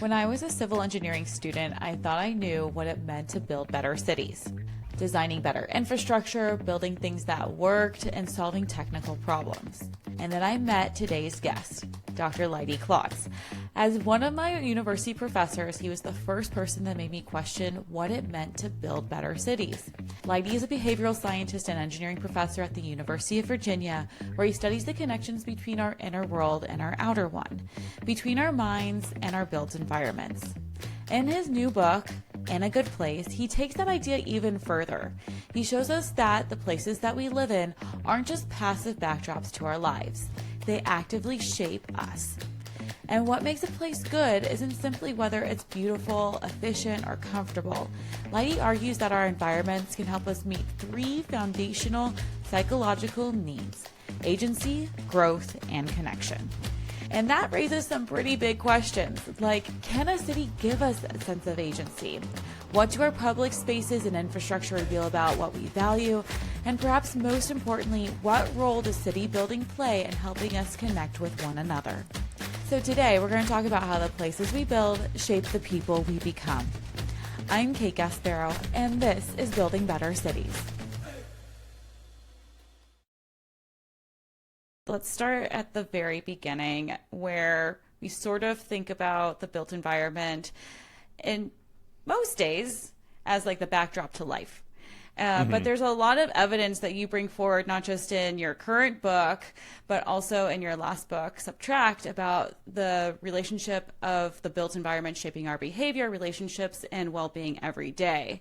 When I was a civil engineering student, I thought I knew what it meant to build better cities. Designing better infrastructure, building things that worked, and solving technical problems. And then I met today's guest, Dr. Leidy Klotz. As one of my university professors, he was the first person that made me question what it meant to build better cities. Leidy is a behavioral scientist and engineering professor at the University of Virginia, where he studies the connections between our inner world and our outer one, between our minds and our built environments. In his new book, In a Good Place, he takes that idea even further. He shows us that the places that we live in aren't just passive backdrops to our lives. They actively shape us. And what makes a place good isn't simply whether it's beautiful, efficient, or comfortable. Leidy argues that our environments can help us meet three foundational psychological needs: agency, growth, and connection. And that raises some pretty big questions, like, can a city give us a sense of agency? What do our public spaces and infrastructure reveal about what we value? And perhaps most importantly, what role does city building play in helping us connect with one another? So today, we're going to talk about how the places we build shape the people we become. I'm Kate Gasparo, and this is Building Better Cities. Let's start at the very beginning, where we sort of think about the built environment in most days as like the backdrop to life. But there's a lot of evidence that you bring forward, not just in your current book, but also in your last book, Subtract, about the relationship of the built environment shaping our behavior, relationships, and well-being every day.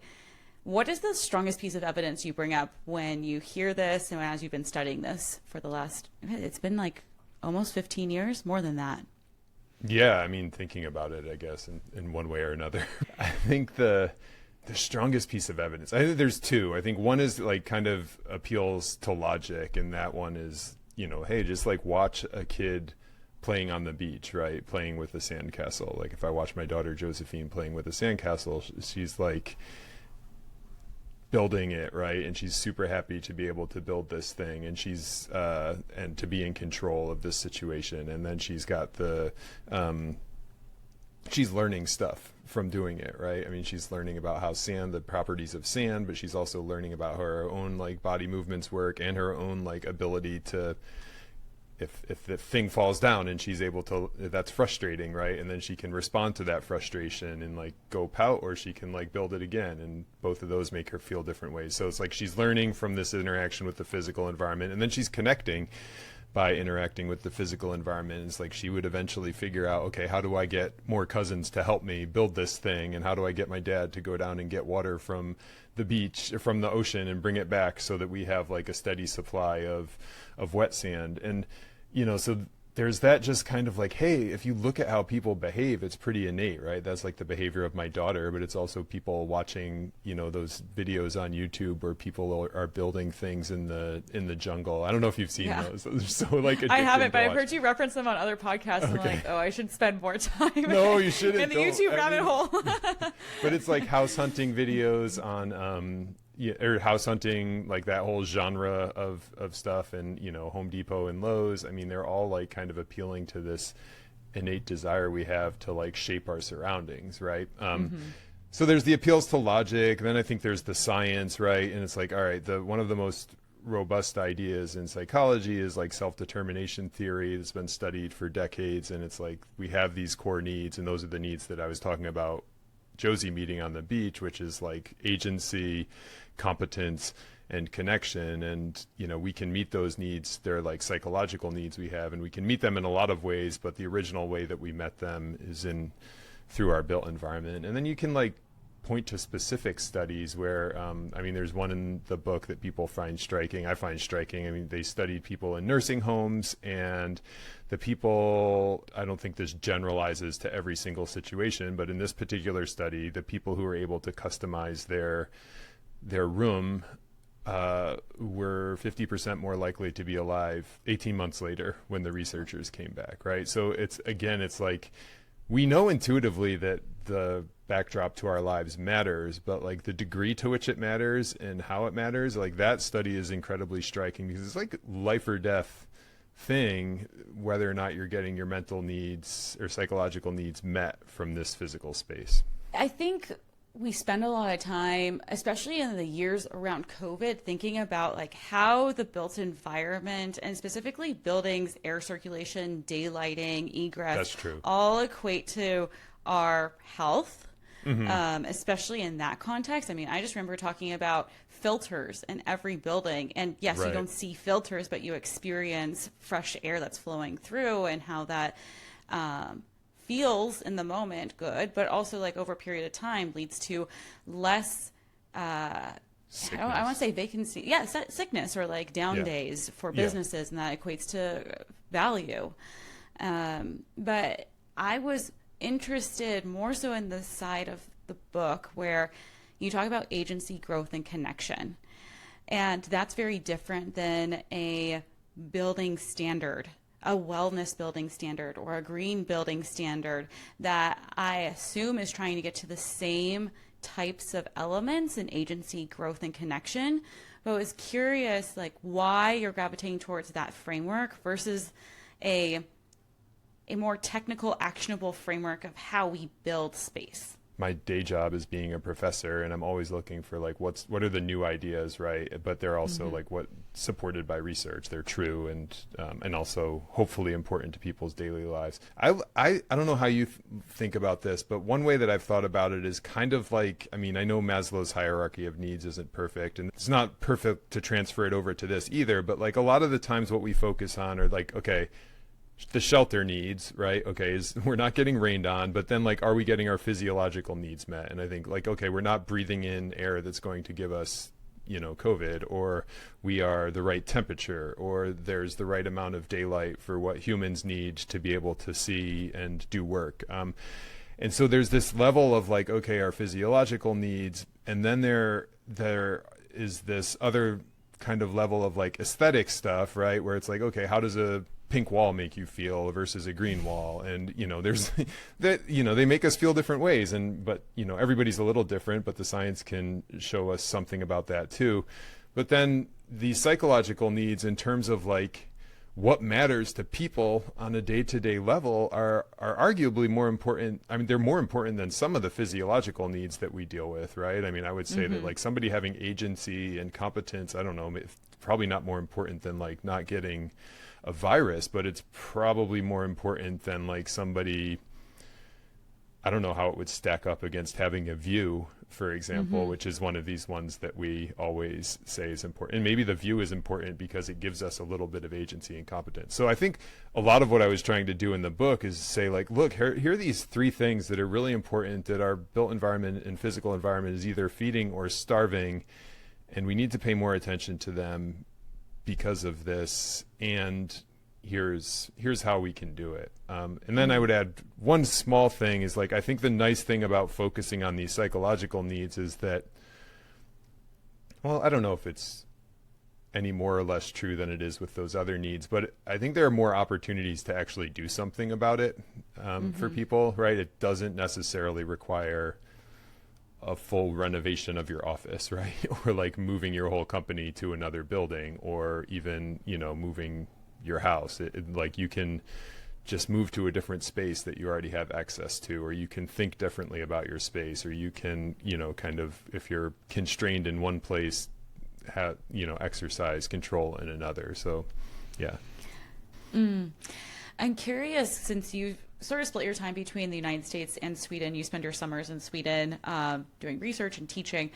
What is the strongest piece of evidence you bring up when you hear this and as you've been studying this for the last, it's been like almost 15 years, more than that? Yeah, I mean, thinking about it, I guess, in one way or another. I think the strongest piece of evidence, I think there's two. I think one is like kind of appeals to logic, and that one is, hey, just like watch a kid playing on the beach, right? Playing with a sandcastle. Like if I watch my daughter Josephine playing with a sandcastle, she's like building it, right? And she's super happy to be able to build this thing, and she's and to be in control of this situation. And then she's got she's learning stuff from doing it, right? I mean, she's learning about how the properties of sand, but she's also learning about how her own like body movements work and her own like ability to, if the thing falls down and she's able to, that's frustrating, right? And then she can respond to that frustration and like go pout, or she can like build it again. And both of those make her feel different ways. So it's like she's learning from this interaction with the physical environment, and then she's connecting by interacting with the physical environment. It's like she would eventually figure out, okay, how do I get more cousins to help me build this thing? And how do I get my dad to go down and get water from the beach or from the ocean and bring it back so that we have like a steady supply of wet sand? And so there's that just kind of like, hey, if you look at how people behave, it's pretty innate, right? That's like the behavior of my daughter, but it's also people watching, those videos on YouTube where people are building things in the jungle. I don't know if you've seen those. They're so like addictive. I haven't, but I've heard you reference them on other podcasts. Okay. And I'm like, oh, I should spend more time no, you shouldn't, in the YouTube rabbit hole. But it's like house hunting videos on or house hunting, like that whole genre of stuff, and Home Depot and Lowe's. I mean, they're all like kind of appealing to this innate desire we have to like shape our surroundings, right? So there's the appeals to logic. Then I think there's the science, right? And it's like, all right, one of the most robust ideas in psychology is like self-determination theory that's been studied for decades. And it's like we have these core needs, and those are the needs that I was talking about Josie meeting on the beach, which is like agency, competence, and connection. And we can meet those needs. They're like psychological needs we have, and we can meet them in a lot of ways, but the original way that we met them is through our built environment. And then you can like point to specific studies where there's one in the book that people find striking. I find striking. I mean, they studied people in nursing homes, and the people, I don't think this generalizes to every single situation, but in this particular study, the people who were able to customize their room were 50% more likely to be alive 18 months later when the researchers came back, right? So it's like, we know intuitively that the backdrop to our lives matters, but like the degree to which it matters and how it matters, like that study is incredibly striking, because it's like life or death thing, whether or not you're getting your mental needs or psychological needs met from this physical space. I think we spend a lot of time, especially in the years around COVID, thinking about like how the built environment and specifically buildings, air circulation, daylighting, egress, That's true, all equate to our health. Especially in that context. I mean, I just remember talking about filters in every building. And yes, Right. you don't see filters, but you experience fresh air that's flowing through and how that feels in the moment good, but also like over a period of time leads to less, I want to say vacancy. Yeah, sickness or like down days for businesses, and that equates to value. But I was interested more so in the side of the book where you talk about agency, growth, and connection. And that's very different than a building standard, a wellness building standard or a green building standard that I assume is trying to get to the same types of elements in agency, growth, and connection. But I was curious like why you're gravitating towards that framework versus a more technical, actionable framework of how we build space. My day job is being a professor, and I'm always looking for like what are the new ideas, right? But they're also like what supported by research. They're true and also hopefully important to people's daily lives. I don't know how you think about this, but one way that I've thought about it is kind of like, I mean, I know Maslow's hierarchy of needs isn't perfect, and it's not perfect to transfer it over to this either. But like a lot of the times, what we focus on are like, okay, the shelter needs, right? Okay, is we're not getting rained on, but then like, are we getting our physiological needs met? And I think like, okay, we're not breathing in air that's going to give us, COVID, or we are the right temperature, or there's the right amount of daylight for what humans need to be able to see and do work. And so there's this level of like, okay, our physiological needs, and then there is this other kind of level of like aesthetic stuff, right? Where it's like, okay, how does a pink wall make you feel versus a green wall? And there's that, they make us feel different ways, but everybody's a little different, but the science can show us something about that too. But then the psychological needs in terms of like what matters to people on a day-to-day level are arguably more important. I mean, they're more important than some of the physiological needs that we deal with, right? I mean, I would say that like somebody having agency and competence, I don't know, probably not more important than like not getting a virus, but it's probably more important than like somebody, I don't know how it would stack up against having a view, for example, which is one of these ones that we always say is important. And maybe the view is important because it gives us a little bit of agency and competence. So I think a lot of what I was trying to do in the book is say like, look, here are these three things that are really important that our built environment and physical environment is either feeding or starving, and we need to pay more attention to them because of this, and here's how we can do it. And then I would add one small thing is like, I think the nice thing about focusing on these psychological needs is that, well, I don't know if it's any more or less true than it is with those other needs, but I think there are more opportunities to actually do something about it for people, right? It doesn't necessarily require a full renovation of your office, right? Or like moving your whole company to another building, or even, moving your house. Like you can just move to a different space that you already have access to, or you can think differently about your space, or you can, kind of, if you're constrained in one place, exercise control in another. So, yeah. I'm curious, since you've sort of split your time between the United States and Sweden, you spend your summers in Sweden doing research and teaching.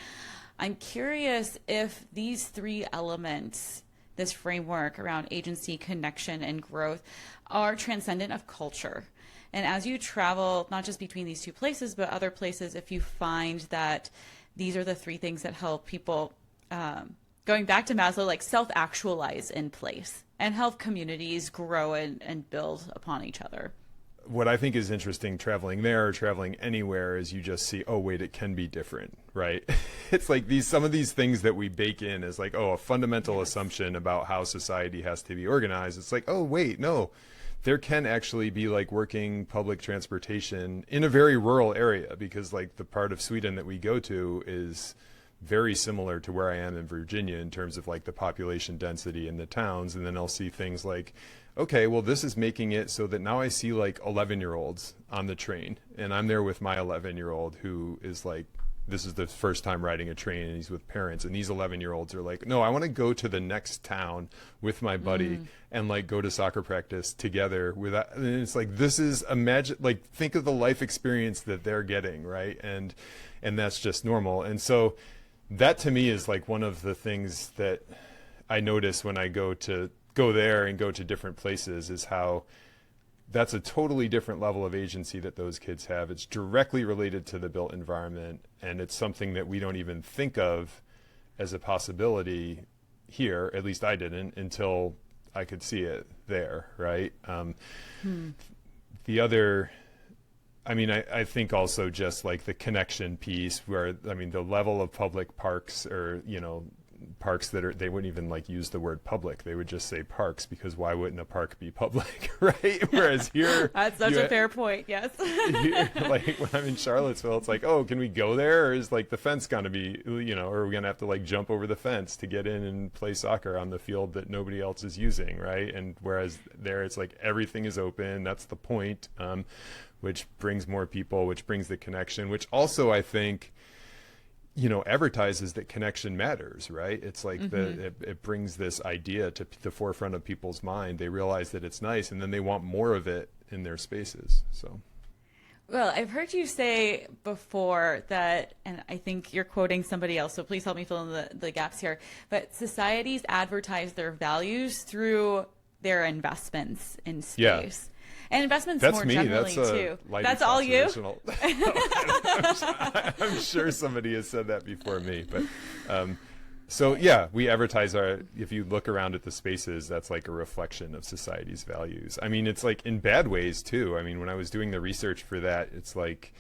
I'm curious if these three elements, this framework around agency, connection, and growth, are transcendent of culture. And as you travel, not just between these two places, but other places, if you find that these are the three things that help people, going back to Maslow, like self-actualize in place and help communities grow and build upon each other. What I think is interesting traveling there or traveling anywhere is you just see, oh, wait, it can be different, right? It's like some of these things that we bake in as like, oh, a fundamental assumption about how society has to be organized. It's like, oh, wait, no, there can actually be like working public transportation in a very rural area, because like the part of Sweden that we go to is very similar to where I am in Virginia in terms of like the population density in the towns. And then I'll see things like okay, well, this is making it so that now I see like 11-year-olds on the train, and I'm there with my 11-year-old who is like, this is the first time riding a train, and he's with parents, and these 11-year-olds are like, no, I want to go to the next town with my buddy and like go to soccer practice together with that. And it's like, this is, imagine, like, think of the life experience that they're getting, right? And that's just normal. And so that to me is like one of the things that I notice when I go there and go to different places, is how that's a totally different level of agency that those kids have. It's directly related to the built environment, and it's something that we don't even think of as a possibility here. At least I didn't until I could see it there, right? The other, I mean, I think also just like the connection piece, where, I mean, the level of public parks, or, you know, parks that are, they wouldn't even like use the word public, they would just say parks, because why wouldn't a park be public? Right? Whereas here, that's such a fair point. Yes. Here, like when I'm in Charlottesville, it's like, oh, can we go there, or is like the fence gonna be, you know, or are we gonna have to like jump over the fence to get in and play soccer on the field that nobody else is using, right? And whereas there, it's like everything is open. That's the point, which brings more people, which brings the connection, which also I think, you know, advertises that connection matters, right? It's like it brings this idea to the forefront of people's mind. They realize that it's nice, and then they want more of it in their spaces. So, well, I've heard you say before that, and I think you're quoting somebody else, so please help me fill in the gaps here, but societies advertise their values through their investments in space. Yeah. And investments that's more me. generally That's too. Leidy That's all you? I'm sure somebody has said that before me, but so yeah, we advertise our, if you look around at the spaces, that's like a reflection of society's values. I mean, it's like in bad ways too. I mean, when I was doing the research for that, it's like,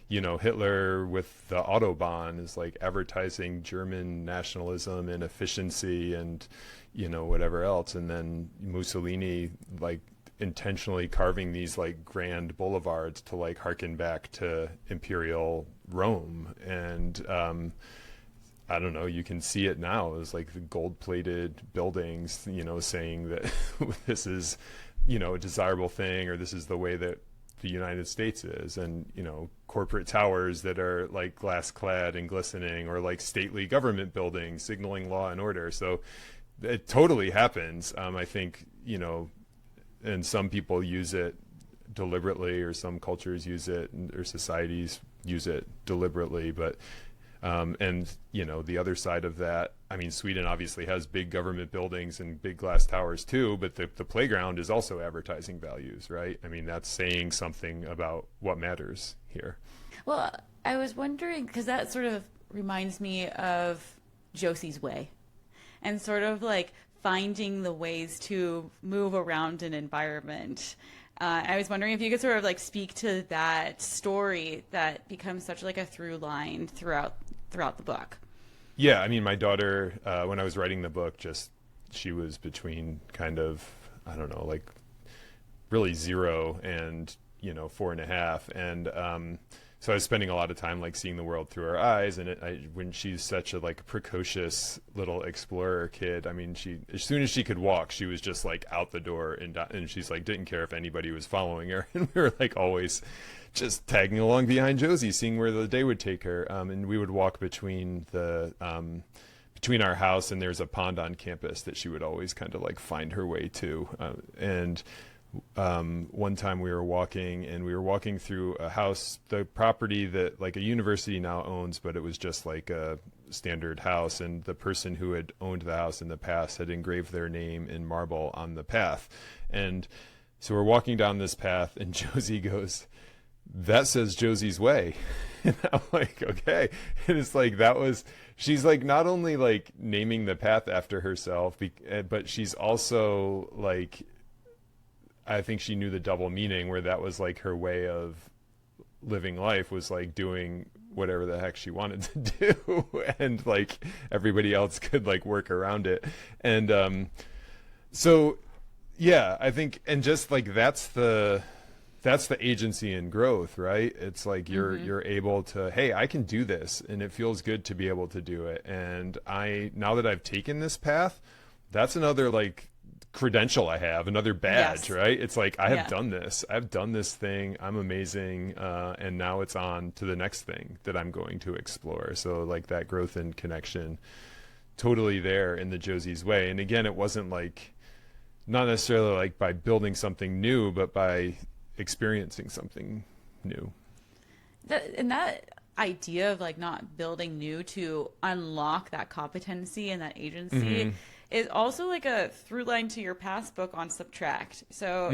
you know, Hitler with the Autobahn is like advertising German nationalism and efficiency and, you know, whatever else. And then Mussolini, like, intentionally carving these like grand boulevards to like harken back to imperial Rome. And I don't know, you can see it now as like the gold-plated buildings, you know, saying that this is, you know, a desirable thing, or this is the way that the United States is. And, you know, corporate towers that are like glass clad and glistening, or like stately government buildings signaling law and order. So it totally happens. I think, you know, and some people use it deliberately, or some cultures use it, or societies use it deliberately. But and, you know, the other side of that, I mean, Sweden obviously has big government buildings and big glass towers too, but the playground is also advertising values, right? I mean, that's saying something about what matters here. Well, I was wondering, because that sort of reminds me of Josie's Way, and sort of like finding the ways to move around an environment. I was wondering if you could sort of like speak to that story that becomes such like a through line throughout the book. Yeah, I mean, my daughter, when I was writing the book, she was between kind of, I don't know, like really 0 and, you know, 4.5. And so I was spending a lot of time like seeing the world through her eyes. And when she's such a like precocious little explorer kid, I mean, as soon as she could walk, she was just like out the door, and she's like didn't care if anybody was following her. And we were like always just tagging along behind Josie, seeing where the day would take her. And we would walk between our house, and there's a pond on campus that she would always kind of like find her way to. And one time we were walking through a house, the property that like a university now owns, but it was just like a standard house, and the person who had owned the house in the past had engraved their name in marble on the path. And so we're walking down this path, and Josie goes, "That says Josie's Way." And I'm like, okay. And it's like, she's like not only like naming the path after herself, but she's also like, I think she knew the double meaning, where that was like her way of living life, was like doing whatever the heck she wanted to do, and like everybody else could like work around it. And so yeah, I think, and just like that's the agency and growth, right? It's like you're able to, hey, I can do this, and it feels good to be able to do it. And now that I've taken this path, that's another like credential I have, another badge, Yes. right? It's like, I have Yeah. done this. I've done this thing. I'm amazing. And now it's on to the next thing that I'm going to explore. So like that growth and connection totally there in the Josie's way. And again, it wasn't like, not necessarily like by building something new, but by experiencing something new. And that idea of like not building new to unlock that competency and that agency is also like a through line to your past book on Subtract. So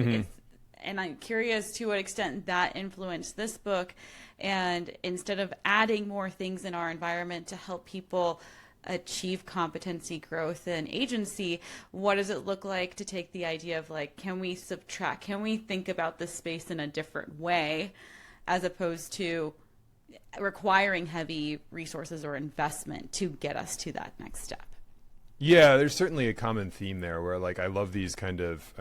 and I'm curious to what extent that influenced this book. And instead of adding more things in our environment to help people achieve competency, growth, and agency, what does it look like to take the idea of like, can we subtract? Can we think about this space in a different way, as opposed to requiring heavy resources or investment to get us to that next step? Yeah, there's certainly a common theme there where like I love these kind of,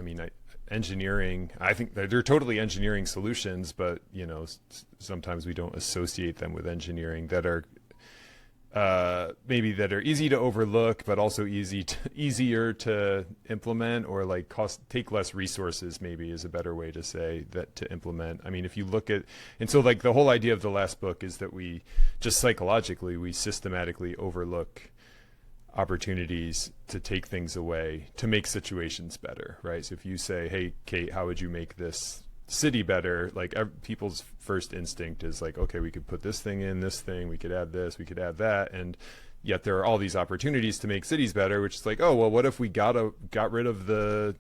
engineering, I think they're totally engineering solutions, but you know, sometimes we don't associate them with engineering, that are maybe that are easy to overlook, but also easier to implement, or like take less resources, maybe is a better way to say that, to implement. I mean, if you look at, and so like the whole idea of the last book is that we just psychologically, we systematically overlook opportunities to take things away to make situations better, right? So if you say, hey, Kate, how would you make this city better? Like people's first instinct is like, okay, we could put this thing in, this thing, we could add this, we could add that. And yet there are all these opportunities to make cities better, which is like, oh, well, what if we got rid of the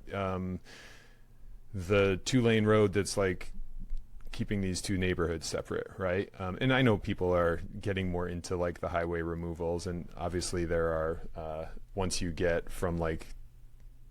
2-lane road that's like keeping these two neighborhoods separate, right? And I know people are getting more into like the highway removals, and obviously there are, once you get from like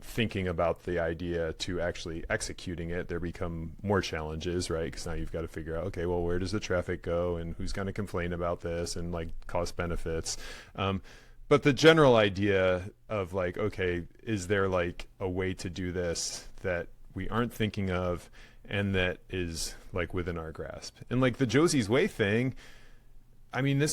thinking about the idea to actually executing it, there become more challenges, right? Because now you've got to figure out, okay, well, where does the traffic go, and who's going to complain about this, and like cost benefits. But the general idea of like, okay, is there like a way to do this that we aren't thinking of and that is like within our grasp? And like the Josie's Way thing, I mean,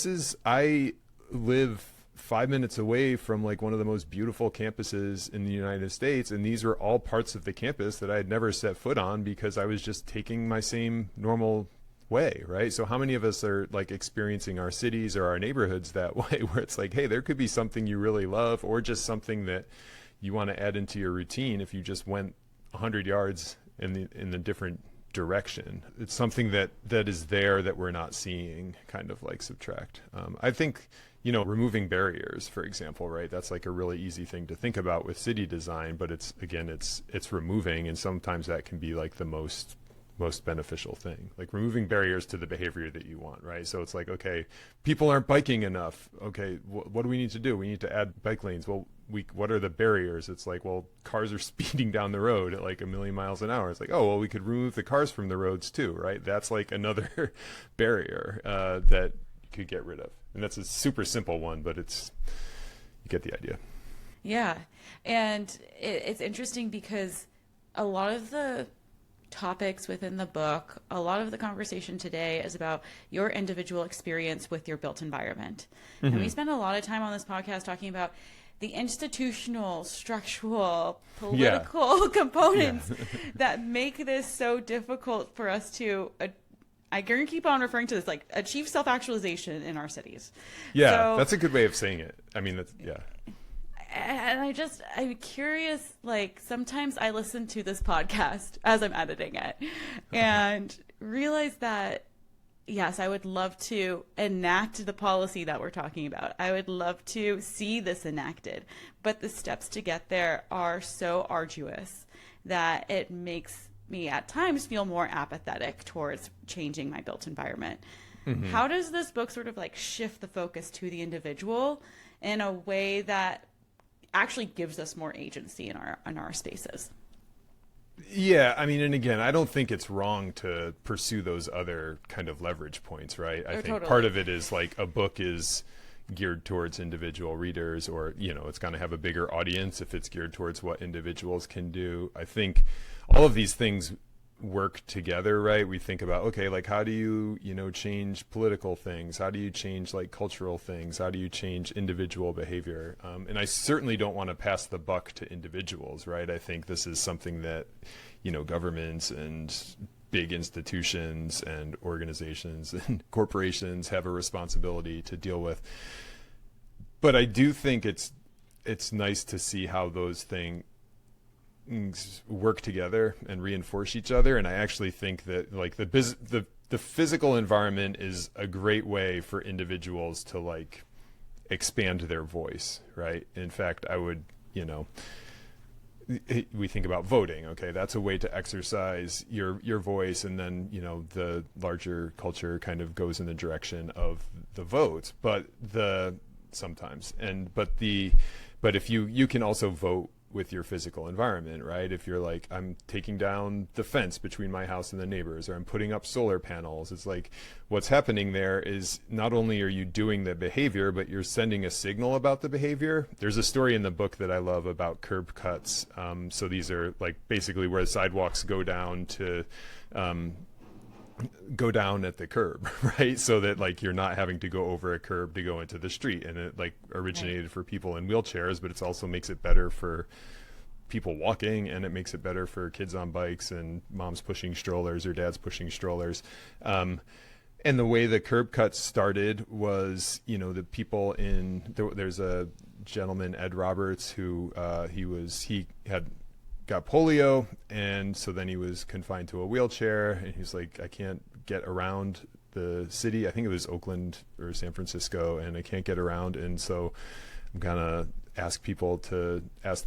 I live 5 minutes away from like one of the most beautiful campuses in the United States, and these are all parts of the campus that I had never set foot on because I was just taking my same normal way, right? So how many of us are like experiencing our cities or our neighborhoods that way, where it's like, hey, there could be something you really love, or just something that you want to add into your routine if you just went 100 yards in the different direction. It's something that is there that we're not seeing, kind of like Subtract. I think, you know, removing barriers, for example, right? That's like a really easy thing to think about with city design, but it's removing, and sometimes that can be like the most beneficial thing, like removing barriers to the behavior that you want, right? So it's like, okay, people aren't biking enough. Okay, what do we need to do? We need to add bike lanes. Well, what are the barriers? It's like, well, cars are speeding down the road at like 1,000,000 miles an hour. It's like, oh, well, we could remove the cars from the roads too, right? That's like another barrier that you could get rid of. And that's a super simple one, but you get the idea. Yeah. And it's interesting because a lot of the topics within the book, a lot of the conversation today is about your individual experience with your built environment. And we spend a lot of time on this podcast talking about the institutional, structural, political components that make this so difficult for us to, I can keep on referring to this, like achieve self-actualization in our cities. Yeah, so, that's a good way of saying it. I mean, yeah. And I'm curious, like sometimes I listen to this podcast as I'm editing it and realize that, yes, I would love to enact the policy that we're talking about. I would love to see this enacted, but the steps to get there are so arduous that it makes me at times feel more apathetic towards changing my built environment. How does this book sort of like shift the focus to the individual in a way that actually gives us more agency in our spaces? Yeah, I mean, and again, I don't think it's wrong to pursue those other kind of leverage points, right? I think totally. Part of it is like a book is geared towards individual readers, or, you know, it's going to have a bigger audience if it's geared towards what individuals can do. I think all of these things work together, right? We think about, okay, like how do you, change political things? How do you change like cultural things? How do you change individual behavior? And I certainly don't want to pass the buck to individuals, right? I think this is something that, governments and big institutions and organizations and corporations have a responsibility to deal with. But I do think it's nice to see how those things work together and reinforce each other. And I actually think that like the physical environment is a great way for individuals to like expand their voice, right? In fact, I would, we think about voting. Okay, that's a way to exercise your voice, and then the larger culture kind of goes in the direction of the vote. But if you can also vote with your physical environment, right? If you're like, I'm taking down the fence between my house and the neighbors, or I'm putting up solar panels, it's like what's happening there is not only are you doing the behavior, but you're sending a signal about the behavior. There's a story in the book that I love about curb cuts. So these are like basically where sidewalks go down at the curb, right? So that like you're not having to go over a curb to go into the street. And it like originated for people in wheelchairs, but it also makes it better for people walking, and it makes it better for kids on bikes and moms pushing strollers or dads pushing strollers. And the way the curb cuts started was, the people there's a gentleman, Ed Roberts, who he had got polio, and so then he was confined to a wheelchair, and he's like, I can't get around the city. I think it was Oakland or San Francisco, and I can't get around, and so I'm gonna ask the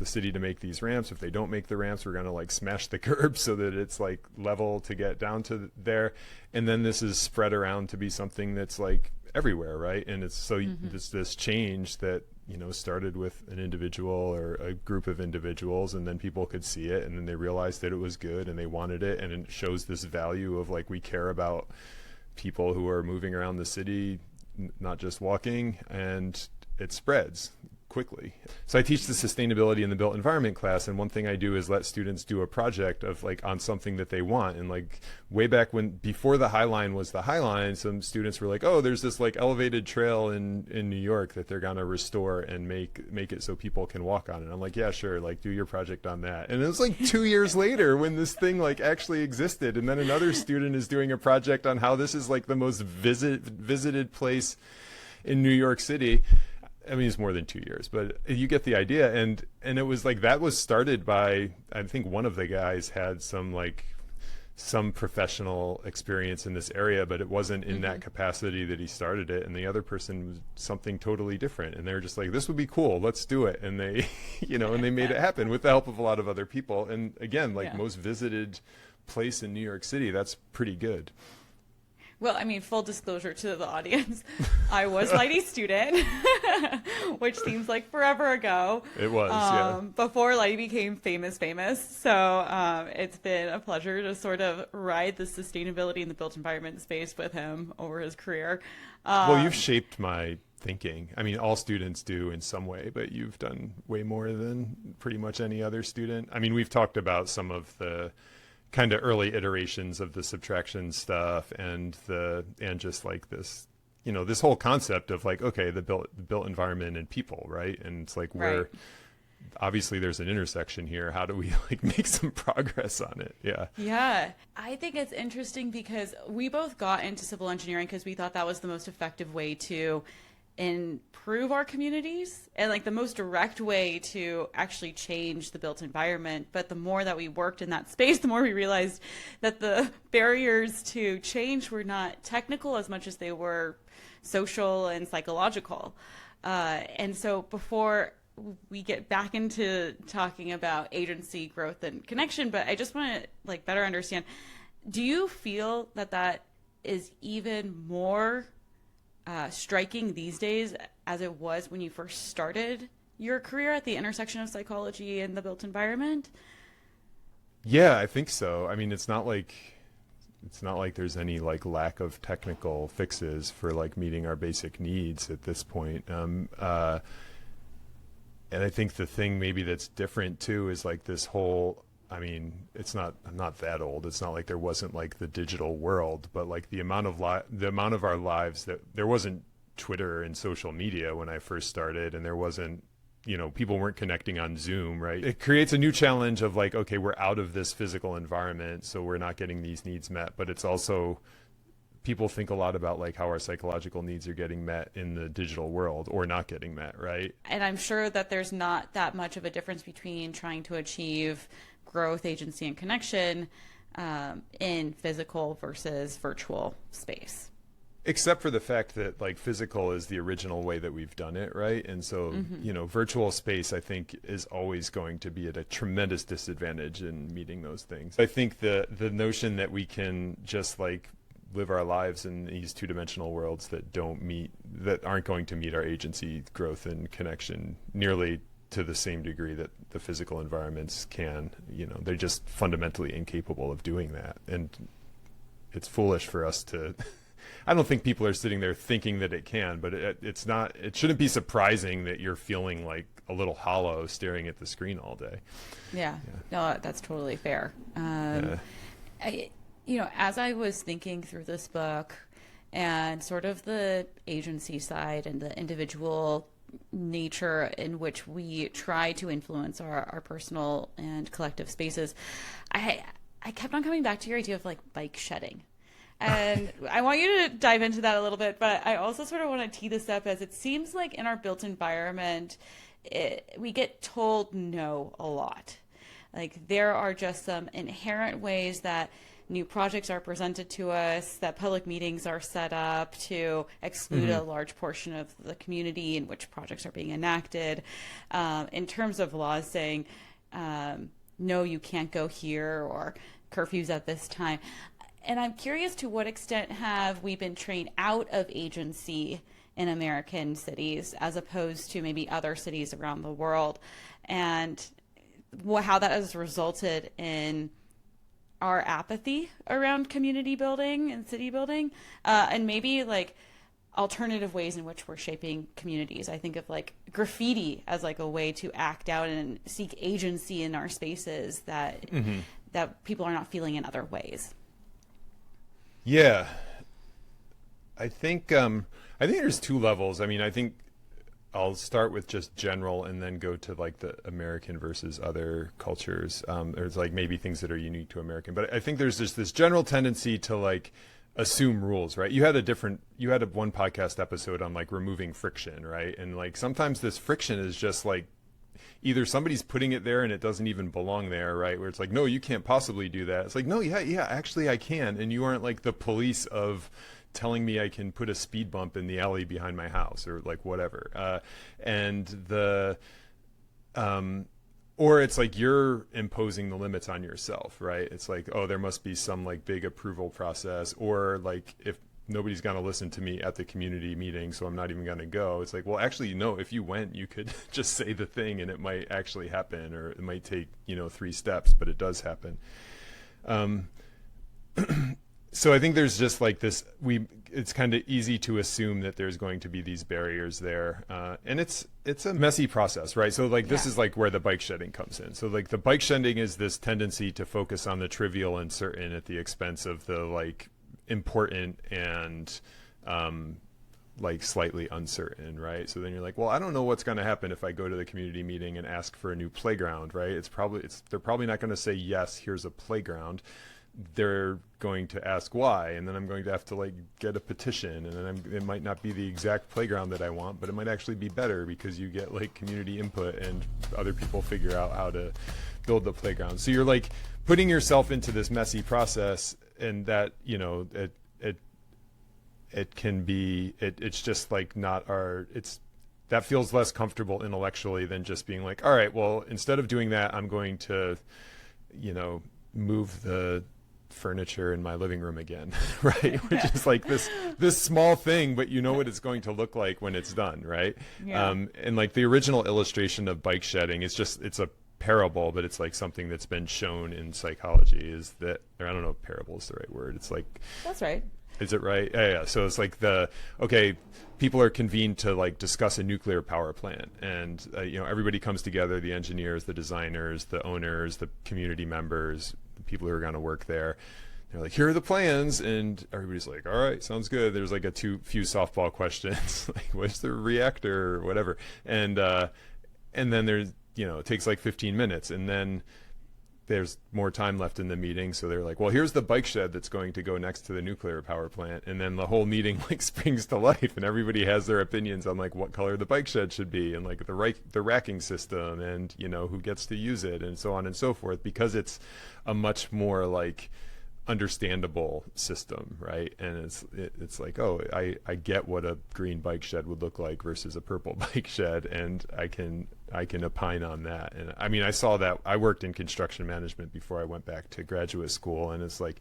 city to make these ramps. If they don't make the ramps, we're gonna like smash the curb so that it's like level to get down to there. And then this is spread around to be something that's like everywhere, right? And it's so it's this change that started with an individual or a group of individuals, and then people could see it, and then they realized that it was good and they wanted it. And it shows this value of like, we care about people who are moving around the city, not just walking, and it spreads quickly. So I teach the sustainability in the built environment class, and one thing I do is let students do a project of like on something that they want. And like way back before the High Line was the High Line, some students were like, oh, there's this like elevated trail in New York that they're gonna restore and make it so people can walk on it. I'm like, yeah, sure, like do your project on that. And it was like 2 years later when this thing like actually existed, and then another student is doing a project on how this is like the most visited place in New York City. I mean, it's more than 2 years, but you get the idea. And it was like, that was started by, I think one of the guys had some professional experience in this area, but it wasn't in that capacity that he started it. And the other person was something totally different. And they were just like, this would be cool, let's do it. And they, and they made it happen with the help of a lot of other people. And again, like most visited place in New York City, that's pretty good. Well, I mean, full disclosure to the audience, I was Leidy student, which seems like forever ago. It was, yeah. Before Leidy became famous. So it's been a pleasure to sort of ride the sustainability in the built environment space with him over his career. Well, you've shaped my thinking. I mean, all students do in some way, but you've done way more than pretty much any other student. I mean, we've talked about some of the kind of early iterations of the subtraction stuff and just like this, this whole concept of like, okay, the built environment and people, right? And it's like, where obviously there's an intersection here. How do we like make some progress on it? Yeah. I think it's interesting because we both got into civil engineering because we thought that was the most effective way to improve our communities and like the most direct way to actually change the built environment. But the more that we worked in that space, the more we realized that the barriers to change were not technical as much as they were social and psychological. And so before we get back into talking about agency, growth, and connection, but I just want to like better understand, do you feel that is even more striking these days as it was when you first started your career at the intersection of psychology and the built environment? Yeah, I think so. I mean, it's not like there's any like lack of technical fixes for like meeting our basic needs at this point. And I think the thing maybe that's different too is like this whole I mean, it's not, I'm not that old. It's not like there wasn't like the digital world, but like the amount of our lives that there wasn't Twitter and social media when I first started, and there wasn't, people weren't connecting on Zoom, right? It creates a new challenge of like, okay, we're out of this physical environment, so we're not getting these needs met, but it's also, people think a lot about like how our psychological needs are getting met in the digital world or not getting met, right? And I'm sure that there's not that much of a difference between trying to achieve growth, agency, and connection in physical versus virtual space. Except for the fact that like physical is the original way that we've done it, right? And so, virtual space, I think, is always going to be at a tremendous disadvantage in meeting those things. I think the notion that we can just like live our lives in these two-dimensional worlds that aren't going to meet our agency, growth, and connection nearly to the same degree that the physical environments can, they're just fundamentally incapable of doing that. And it's foolish for us to, I don't think people are sitting there thinking that it can, but it shouldn't be surprising that you're feeling like a little hollow staring at the screen all day. Yeah. No, that's totally fair. As I was thinking through this book and sort of the agency side and the individual nature in which we try to influence our personal and collective spaces, I kept on coming back to your idea of like bike shedding. And I want you to dive into that a little bit, but I also sort of want to tee this up as it seems like in our built environment, we get told no a lot. Like there are just some inherent ways that new projects are presented to us, that public meetings are set up to exclude a large portion of the community in which projects are being enacted. In terms of laws saying, no, you can't go here, or curfews at this time. And I'm curious, to what extent have we been trained out of agency in American cities as opposed to maybe other cities around the world, and how that has resulted in our apathy around community building and city building, and maybe like alternative ways in which we're shaping communities. I think of like graffiti as like a way to act out and seek agency in our spaces that people are not feeling in other ways. Yeah, I think there's two levels. I mean, I think I'll start with just general and then go to like the American versus other cultures. There's like maybe things that are unique to American, but I think there's just this general tendency to like assume rules, right? You had one podcast episode on like removing friction, right? And like sometimes this friction is just like either somebody's putting it there and it doesn't even belong there, right? Where it's like, no, you can't possibly do that. It's like, no, yeah, actually I can. And you aren't like the police of telling me I can put a speed bump in the alley behind my house or like whatever. Or it's like you're imposing the limits on yourself, right? It's like, oh, there must be some like big approval process, or like if nobody's going to listen to me at the community meeting, so I'm not even going to go. It's like, well, actually, no, if you went, you could just say the thing and it might actually happen, or it might take, 3 steps, but it does happen. So I think there's just like this, it's kind of easy to assume that there's going to be these barriers there. And it's a messy process, right? So like this is like where the bike shedding comes in. So like the bike shedding is this tendency to focus on the trivial and certain at the expense of the like important and like slightly uncertain, right? So then you're like, well, I don't know what's going to happen if I go to the community meeting and ask for a new playground, right? They're probably not going to say, yes, here's a playground. They're going to ask why, and then I'm going to have to like get a petition, and then it might not be the exact playground that I want, but it might actually be better because you get like community input and other people figure out how to build the playground. So you're like putting yourself into this messy process, and that it can be it's just like not that feels less comfortable intellectually than just being like, all right, well, instead of doing that, I'm going to move the furniture in my living room again, right? Which is like this small thing, but you know what it's going to look like when it's done, right? Yeah. And like the original illustration of bike shedding, it's a parable, but it's like something that's been shown in psychology, is that, or I don't know if parable is the right word. It's like, that's right. Is it right? Yeah. So it's like okay, people are convened to like discuss a nuclear power plant, and everybody comes together, the engineers, the designers, the owners, the community members, the people who are going to work there. They're like, here are the plans, and everybody's like, all right, sounds good. There's like few softball questions, like what's the reactor or whatever, and then there's it takes like 15 minutes, and then there's more time left in the meeting, so they're like, well, here's the bike shed that's going to go next to the nuclear power plant, and then the whole meeting like springs to life, and everybody has their opinions on like what color the bike shed should be, and like the racking system, and who gets to use it, and so on and so forth, because it's a much more like understandable system, right? And it's like, oh, I get what a green bike shed would look like versus a purple bike shed, and I can opine on that. And I mean, I saw that. I worked in construction management before I went back to graduate school, and it's like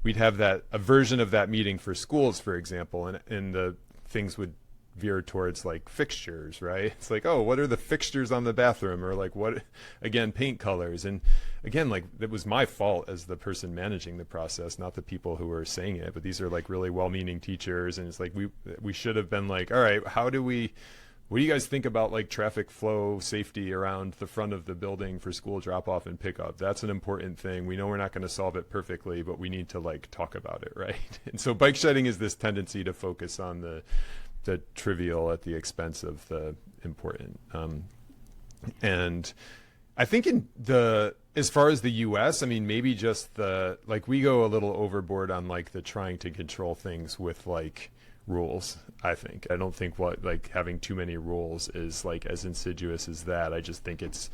we'd have a version of that meeting for schools, for example, and the things would veer towards like fixtures, right? It's like, oh, what are the fixtures on the bathroom, or like what, again, paint colors. And again, like it was my fault as the person managing the process, not the people who were saying it, but these are like really well-meaning teachers, and it's like we should have been like, all right, what do you guys think about like traffic flow safety around the front of the building for school drop off and pickup? That's an important thing. We know we're not going to solve it perfectly, but we need to like talk about it, right? And so bike shedding is this tendency to focus on the trivial at the expense of the important. And I think as far as the US, I mean, maybe just we go a little overboard on like the trying to control things with like rules. I don't think having too many rules is like as insidious as that. I just think it's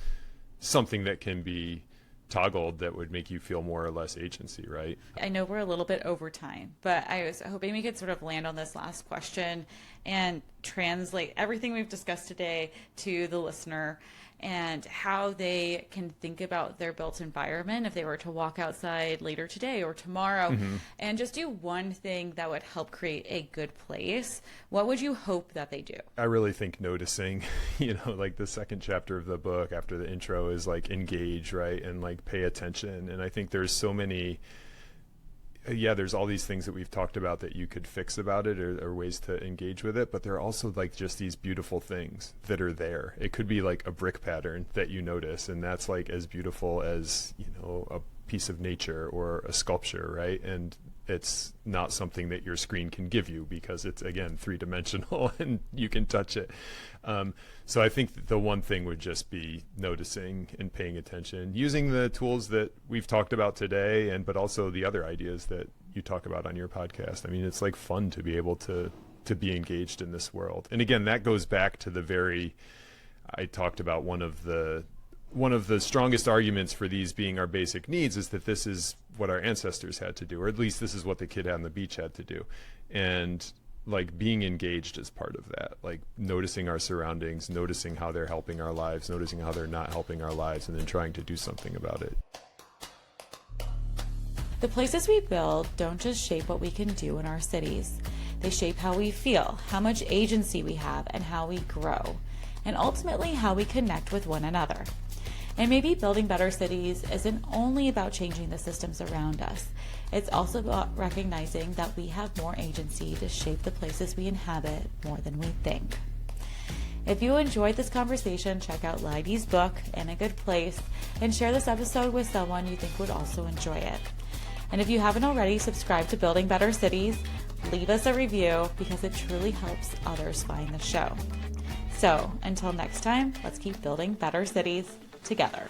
something that can be toggled that would make you feel more or less agency, right? I know we're a little bit over time, but I was hoping we could sort of land on this last question and translate everything we've discussed today to the listener and how they can think about their built environment if they were to walk outside later today or tomorrow and just do one thing that would help create a good place. What would you hope that they do? I really think noticing, like the second chapter of the book after the intro is like engage, right? And like pay attention. And I think there's so many, there's all these things that we've talked about that you could fix about it or ways to engage with it, but there are also like just these beautiful things that are there. It could be like a brick pattern that you notice, and that's like as beautiful as, a piece of nature or a sculpture, right? And it's not something that your screen can give you because it's, again, 3-dimensional and you can touch it. So I think the one thing would just be noticing and paying attention, using the tools that we've talked about today, but also the other ideas that you talk about on your podcast. I mean, it's like fun to be able to be engaged in this world. And again, that goes back to I talked about one of the strongest arguments for these being our basic needs is that this is what our ancestors had to do, or at least this is what the kid on the beach had to do. And like being engaged is part of that, like noticing our surroundings, noticing how they're helping our lives, noticing how they're not helping our lives, and then trying to do something about it. The places we build don't just shape what we can do in our cities. They shape how we feel, how much agency we have, and how we grow, and ultimately how we connect with one another. And maybe building better cities isn't only about changing the systems around us. It's also about recognizing that we have more agency to shape the places we inhabit more than we think. If you enjoyed this conversation, check out Leidy's book, In a Good Place, and share this episode with someone you think would also enjoy it. And if you haven't already, subscribe to Building Better Cities, leave us a review because it truly helps others find the show. So until next time, let's keep building better cities together.